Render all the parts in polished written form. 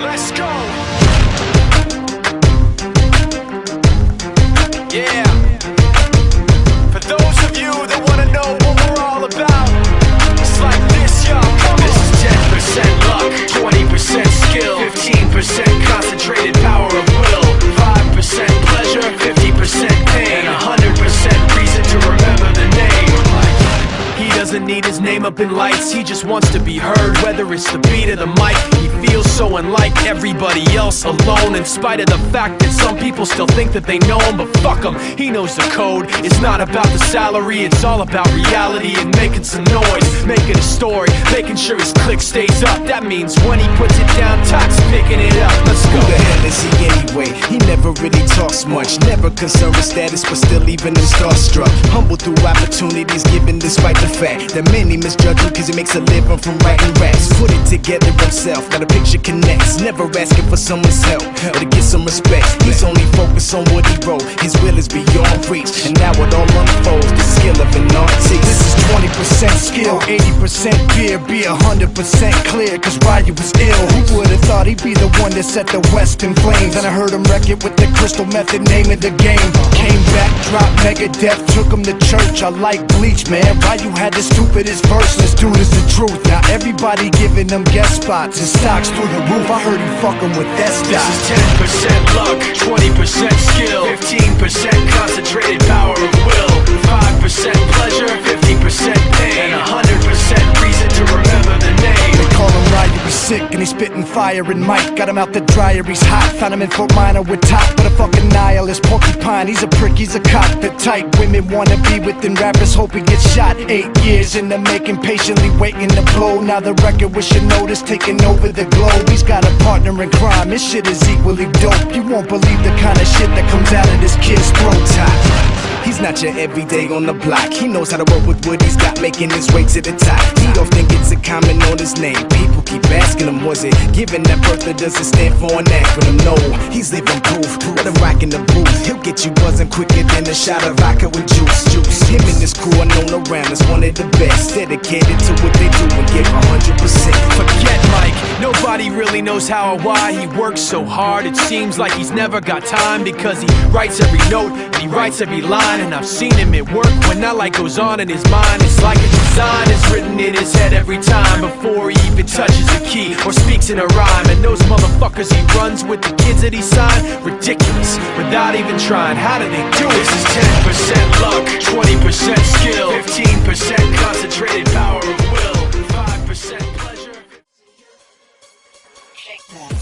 Let's go. Yeah. For those of you that wanna know what we're all about, it's like this, y'all. Come on. This is 10% luck, 20% skill, 15% concentrated power of will, 5% pleasure, 50% pain, and 100% reason to remember the name. He doesn't need his name up in lights, he just wants to be heard, whether it's the beat of the mic. He feels so unlike everybody else, alone, in spite of the fact that some people still think that they know him. But fuck him, he knows the code. It's not about the salary, it's all about reality and making some noise, making a story, making sure his click stays up. That means when he puts it down, Tox picking it up. Let's go. Who the hell is he anyway? He never really talks much, never concerned with status, but still even him starstruck. Humble through opportunities given despite the fact that many misjudge him cause he makes a living from writing raps. Put it together himself, got a picture connects, never asking for someone's help or to get some respect. He's only focused on what he wrote, his will is beyond reach, and now it all unfolds, the skill of an artist. This is 20% skill, 80% fear, be 100% clear, cause Ryu was ill. Who would've thought he'd be the one that set the West in flames? And I heard him wreck it with the crystal method, name of the game. Came back, dropped Megadeth, took him to church. I like Bleach, man. Ryu had the stupidest verse, this dude is the truth. Now everybody giving them guest spots and stocks through the roof. I heard he fucking with that stock. This is 10% luck, 20% skill, 15% concentrated power of will, 5% pleasure, 50% pain, and 100% reason to remember the name. They call him Ryu, he's sick and he's spitting fire and Mike got him out the dryer, he's hot. Found him in Fort Minor with top, but a fucking nihilist porcupine. He's a prick, he's a cock. The type women wanna be within rappers, hope he gets shot. 8 years in the making, patiently waiting to blow. Now the record with your notice taking over the globe. He's got a partner in crime, his shit is equally dope. You won't believe the kind of shit that comes out of this kid's throat. He's not your everyday on the block. He knows how to work with what he's got, making his way to the top. He don't think it's a comment on his name. People keep asking him, was it given that birth or does it stand for an acronym? No, he's living proof. Let him rock in the booth. He'll get you buzzing quicker than a shot of vodka with juice. Him and his crew are known around as one of the best, dedicated to what they do and give 100%. Forget Mike, nobody really knows how or why he works so hard. It seems like he's never got time, because he writes every note and he writes every line. And I've seen him at work when that light goes on in his mind. It's like a design is written in his head every time, before he even touches a key or speaks in a rhyme. And those motherfuckers he runs with, the kids that he signed, ridiculous, without even trying. How do they do it? This is 10% luck, 20% skill, 15% concentrated power of will, 5% pleasure. Shake that.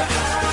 the